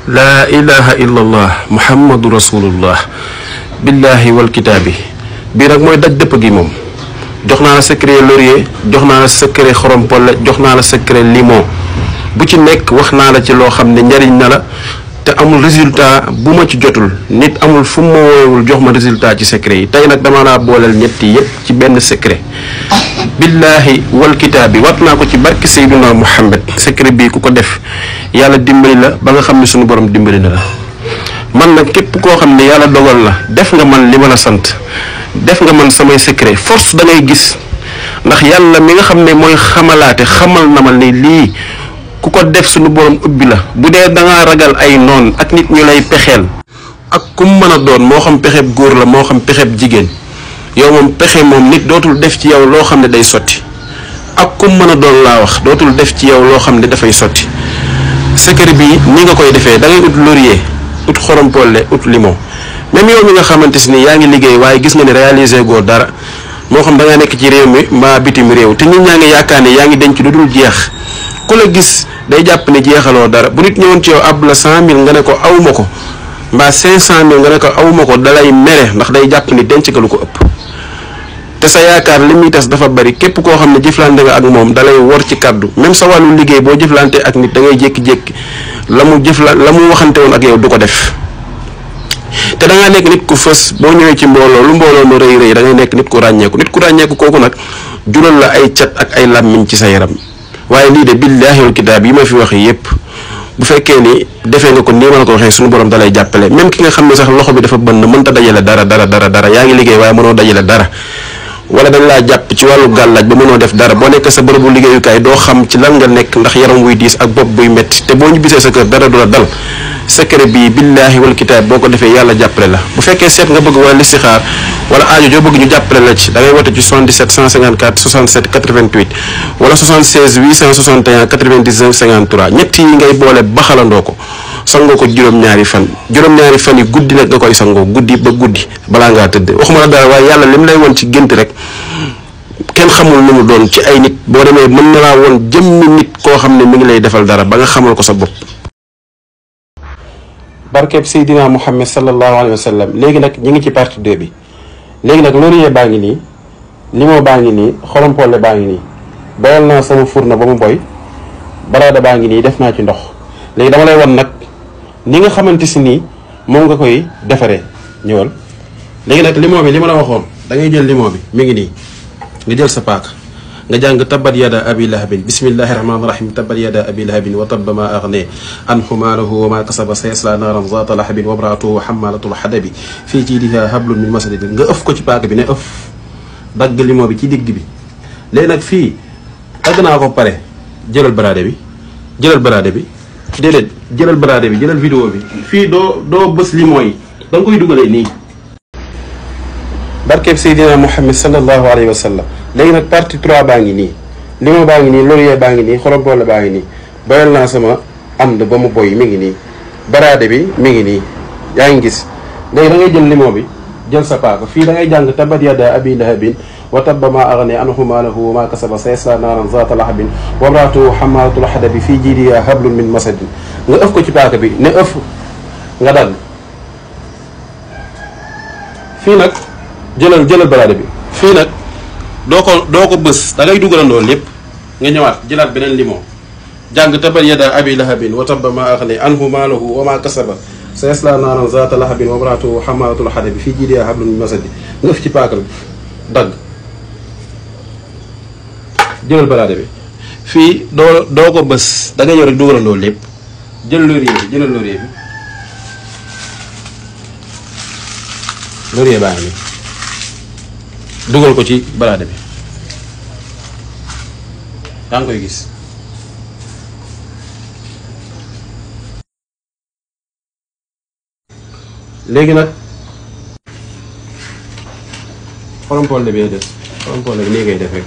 laa ilaha illallah muhammadu rasulullah billahi wal kitaabi bii nag mooy daj dëpp gi moom. jox naa la secret laurier, jox naa la secret xorompole, jox naa la secret limon bu ci nekk wax naa la ci loo xam ne njariñ na la te amul résultat bu ma ci jotul nit amul fu ma woowul jox ma résultat ci secret yi tey nag dama laa booleel ñetti yépp ci benn secret. billahi wal kitaabi wat naa ko ci barke Seydina Muhammad secret bii ku ko def yàlla dimbali la ba nga xam ne suñu borom dimbali na la. man nag képp koo xam ne yàlla dogal la def nga man li ma la sant def nga man samay secret force da ngay gis ndax yàlla mi nga xam ne mooy xamalaate xamal na ma ne lii ku ko def suñu borom ubbi la bu dee da ngaa ragal ay noon ak nit ñu lay pexeel ak kum mën a doon moo xam pexeb góor la moo xam pexeb jigéen yow moom pexe moom nit dootul def ci yow loo xam ne day sotti ak kum mën a doon laa wax dootul def ci yow loo xam ne dafay sotti secret bi ni nga koy defee da ngay ut laurier ut xorompole ut limon même yow mi nga xamante ni yaa ngi liggéey waaye gis nga ne réaliser goo dara moo xam da nga nekk ci réew mi mbaa bitim réew te nit ñaa ngi yaakaar ne yaa ngi denc lu dul jeex ku la gis day jàpp ne jeexaloo dara bu nit ñëwoon ci yow ab la 100 000 nga ne ko awma ko mbaa 500 000 nga ne ko awma ko dalay mere ndax day jàpp ni denc nga lu ko ëpp te sa yaakaar li muy tas dafa bari képp koo xam ne jëflante nga ak moom dalay wor ci kaddu même sa wàllu liggéey boo jëflante ak nit da ngay jékki-jékki la mu waxante woon ak yow du ko def te da ngaa nekk nit ku fës boo ñëwee ci mbooloo lu mbooloo mu rëy rëy da ngay nekk nit ku ràññeeku kooku nag jural la ay cat ak ay làmmiñ ci sa yaram waaye lii de billaahi wal kitaab yi ma fi wax yépp bu fekkee ni defee nga ko nii ma la ko waxee suñu borom dalay jàppale même ki nga xam ne sax loxo bi dafa bënn mënta dajale dara yaa ngi liggéey waaye mënoo dajale dara wala dañ laa jàpp ci wàllu gàllaaj ba mënoo def dara boo nekk sa bërëbu liggéeyukaay doo xam ci lan nga nekk ndax yaram wuy diis ak bopp buy metti te boo ñu bisee sa kër dara du la dal secret bii billaahi wal kitaab boo ko defee yàlla jàppale la bu fekkee seet nga bëgg wala listixaar wala aajo joo bëgg ñu jàppale la ci da ngay wote ci 77 154 67 88 wala 76 861 99 53 ñett yi ngay boole baxalandoo ko sangoo ko juróom-ñaari fan yi guddi nag nga koy sangoo guddi ba guddi balaa ngaa tëdd waxuma la dara waaye yàlla lim lay woon ci gént rek kenn xamul nu mu doon ci ay nit boo demee mën na laa woon jëmmi nit koo xam ne mi ngi lay defal dara ba nga xamal ko sa bopp. barkeb Seydina Muhammad sallallahu alayhi wa sallam léegi nag ñi ngi ci partie 2 bi léegi nag laurier baa ngi nii limon baa ngi nii xorompole baa ngi nii boyal naa sama fourneau ba mu boy baraada baa ngi nii def naa ci ndox léegi dama lay wan nag ni nga xamante si nii moom nga koy defaree ñëwal léegi nag limon bi li ma la waxoon da ngay jël limon bi mi ngi nii nga jël sa paaka nga jàng tabbat yada abi lahabin bismillahi rahmaani rahim tabbat yada abi lahabin wa tabba ma aghne anhu maaluhu wa ma kasaba sayasla naaran zaata lahabin wa imraatuhu hammalatul hadabi fii jiidiha hablum min masadid nga ëf ko ci paaka bi ne ëf dagg limon bi ci digg bi léegi nag fii dagg naa ko pare jëlal baraade bi déedéet jëlal baraade bi jëlal vidéo bi fii doo bës limon yi da nga koy dugalee nii barkeeb Seydina Muhammad sallallahu alayhi wa sallam léegi nag partie 3 baa ngi nii limon baa ngi nii laurier baa ngi nii xorompole baa ngi nii boyal naa sama ànd ba mu boy mi ngi nii baraade bi mi ngi nii yaa ngi gis léegi da ngay jël limon bi jël sa paaka fii da ngay jàng tabbat yada abi lahabin wa tabba ma aghne anhu maaluhu wa ma kasaba sayasla naaran zaata lahabin wa imraatuhu hammalatul hadabi fii jiidiha hablum min masadin nga ëf ko ci paaka bi ne ëf nga dagg fii nag jëlal baraade bi fii nag doo ko bës da ngay dugalandoo lépp nga ñëwaat jëlaat beneen limon jàng tabbat yada abi lahabin wa tabba ma aghne anhu maaluhu wa ma kasaba sayasla naaran zaata lahabin wa imraatuhu hammalatul hadabi fii jiidiha hablum min masadin nga ëf ci paaka bi dagg jëlal baraade bi fii doo ko bës da ngay ñëw rek dugalandoo lépp jëlal laurier bi laurier baa ngi nii dugal ko ci baraade bi yaa ngi koy gis léegi nag xorompole bi des xorompole bi nii ngay def rek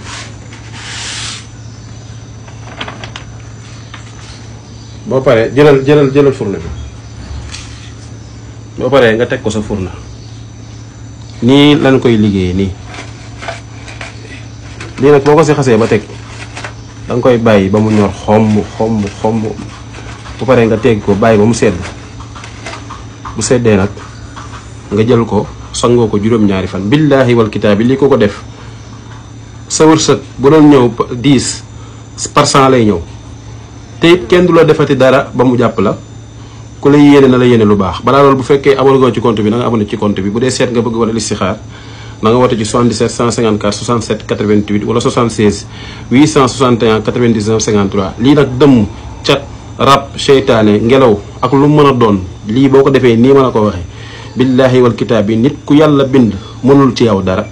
boo paree jëlal fourneau bi boo paree nga teg ko sa fourneau nii lañ koy liggéeyee nii lii nag boo ko si xasee ba teg da nga koy bàyyi ba mu ñor xomm bu paree nga teg ko bàyyi ba mu sedd bu seddee nag nga jël ko sangoo ko juróom-ñaari fan billaahi wal kitaab bi lii ko def sa wërsëg bu doon ñëw 10% lay ñëw te it kenn du la defati dara ba mu jàpp la ku lay yéene na la yéene lu baax. balaa loolu bu fekkee abonné nga ci compte bi na nga abonné ci compte bi bu dee seet nga bëgg wala listixaar na nga woote ci 77 154 67 88 wala 76 861 99 53 lii nag dëmm cat rab seytaane ngelaw ak lu mën a doon lii boo ko defee nii ma la ko waxee billaahi wal kitaab bi nit ku yàlla bind mënul ci yow dara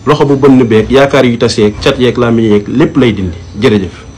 loxo bu bënn beeg yaakaar yu tas yeeg cat yeeg làmmiñ yeeg lépp lay dindi jërëjëf